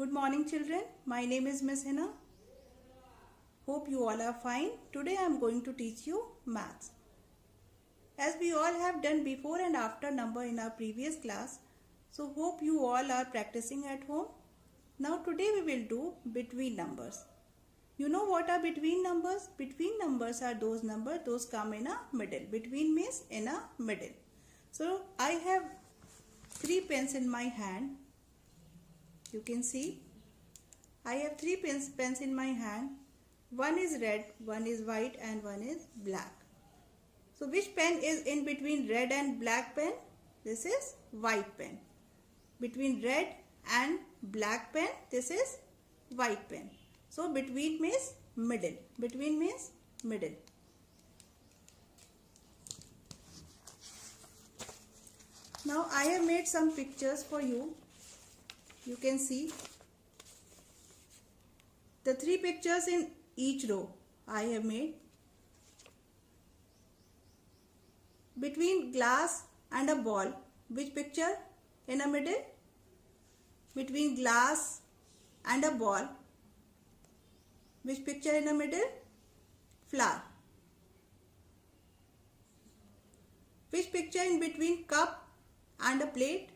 Good morning children. My name is Miss Hina. Hope you all are fine. Today I am going to teach you maths. As we all have done before and after number in our previous class, so hope you all are practicing at home. Now today we will do between numbers. You know what are between numbers? Between numbers are those numbers those come in a middle. Between means in a middle. So I have 3 pens in my hand. You can see I have 3 pens in my hand. One is red, one is white and one is black. So which pen is in between red and black pen? This is white pen. Between red and black pen, this is white pen. So between means middle. Between means middle. Now I have made some pictures for you. You can see the 3 pictures in each row I have made. Between glass and a ball, which picture in the middle? Between glass and a ball, which picture in the middle? Flower. Which picture in between cup and a plate?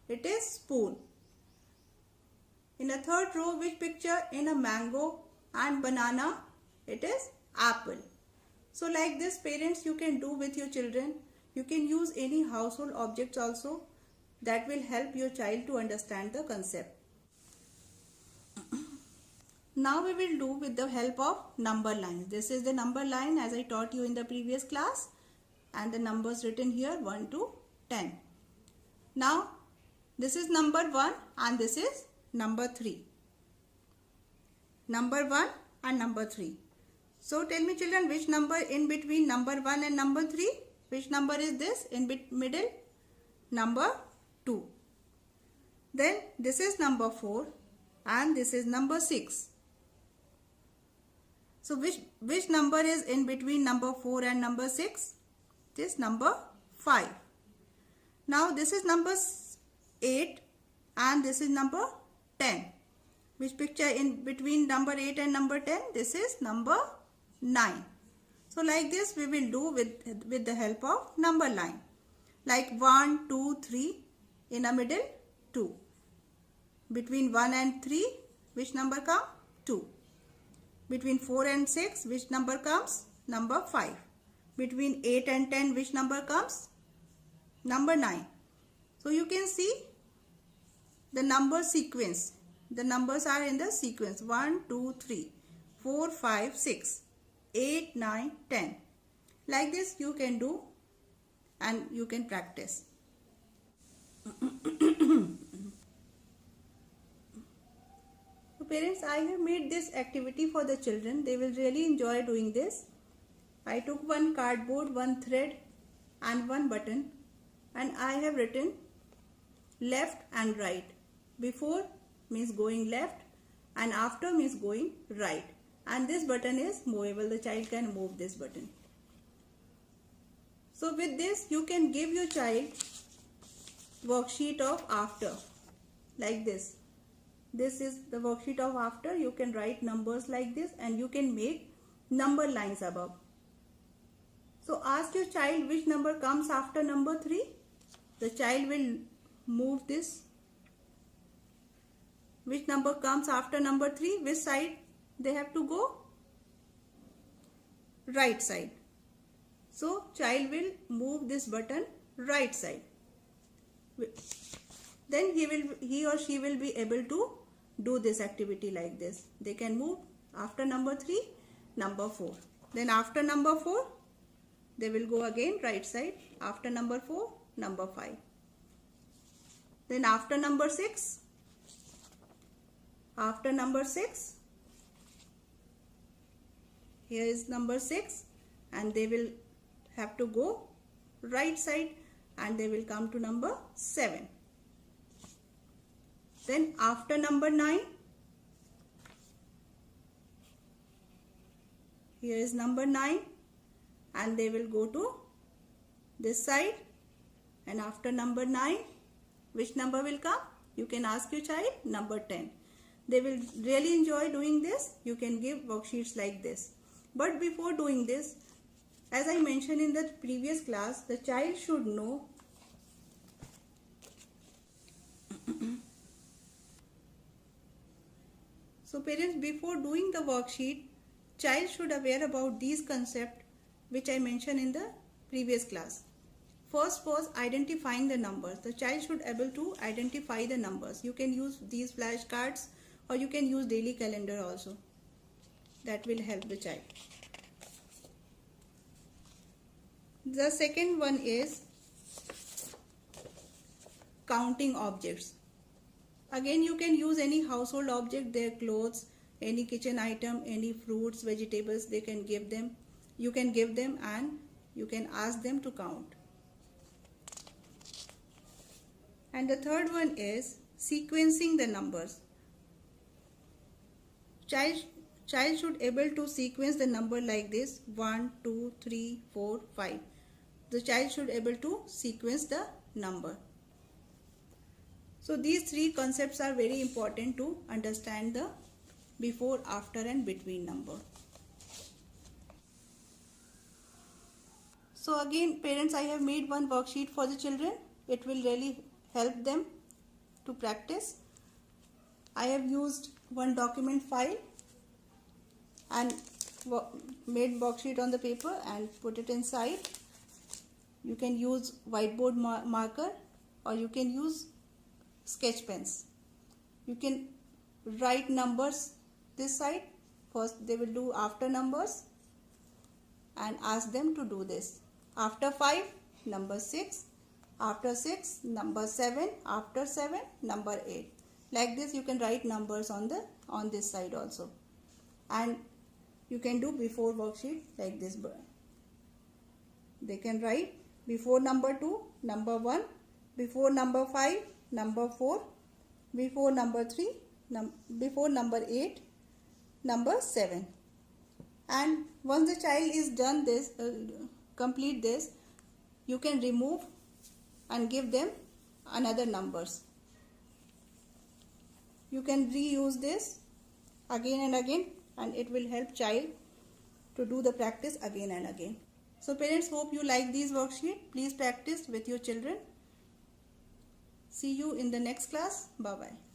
It is spoon. In the third row, which picture in a mango and banana? It is apple. So like this, parents, you can do with your children. You can use any household objects also that will help your child to understand the concept. Now we will do with the help of number lines. This is the number line as I taught you in the previous class, and the numbers written here 1 to 10. Now this is number 1 and this is number 3. Number 1 and number 3. So tell me children, which number in between number 1 and number 3? Which number is this in middle? Number 2. Then this is number 4 and this is number 6. So which number is in between number 4 and number 6? This number 5. Now this is number 8 and this is number 10. Which picture in between number 8 and number 10? This is number 9. So like this we will do with the help of number line. Like 1, 2, 3, in the middle 2. Between 1 and 3, which number come? 2. Between 4 and 6, which number comes? Number 5. Between 8 and 10, which number comes? Number 9. So you can see the number sequence. The numbers are in the sequence 1, 2, 3, 4, 5, 6, 8, 9, 10. Like this you can do and you can practice. So parents, I have made this activity for the children. They will really enjoy doing this. I took one cardboard, one thread and one button, and I have written left and right. Before means going left and after means going right. And this button is movable. The child can move this button. So with this you can give your child worksheet of after. Like this. This is the worksheet of after. You can write numbers like this and you can make number lines above. So ask your child which number comes after number 3. The child will move this. Which number comes after number 3? Which side they have to go? Right side. So child will move this button right side. Then he or she will be able to do this activity like this. They can move after number 3, number 4. Then after number 4, they will go again right side. After number 4, number 5. Then after number 6, here is number 6 and they will have to go right side and they will come to number 7. Then after number 9, here is number 9 and they will go to this side, and after number 9, which number will come? You can ask your child number 10. they will really enjoy doing this. You can give worksheets like this. But before doing this, as I mentioned in the previous class, the child should know so parents, before doing the worksheet, child should aware about these concepts which I mentioned in the previous class. First was identifying the numbers. The child should able to identify the numbers. You can use these flashcards or you can use daily calendar also. That will help the child. The second one is counting objects. Again, you can use any household object, their clothes, any kitchen item, any fruits, vegetables, they can give them. You can give them and you can ask them to count. And the third one is sequencing the numbers. Child should able to sequence the number like this: 1, 2, 3, 4, 5. The child should able to sequence the number. So these three concepts are very important to understand the before, after and between number. So again parents, I have made one worksheet for the children. It will really help them to practice. I have used one document file and made worksheet on the paper and put it inside. You can use whiteboard marker or you can use sketch pens. You can write numbers this side. First they will do after numbers and ask them to do this. After 5, number 6. After 6, number 7. After 7, number 8. Like this you can write numbers on this side also. And you can do before worksheet like this. They can write before number 2, number 1, before number 5, number 4, before number 3, before number 8, number 7. And once the child is done this, complete this, you can remove and give them another numbers. You can reuse this again and again and it will help child to do the practice again and again. So parents, hope you like these worksheets. Please practice with your children. See you in the next class. Bye bye.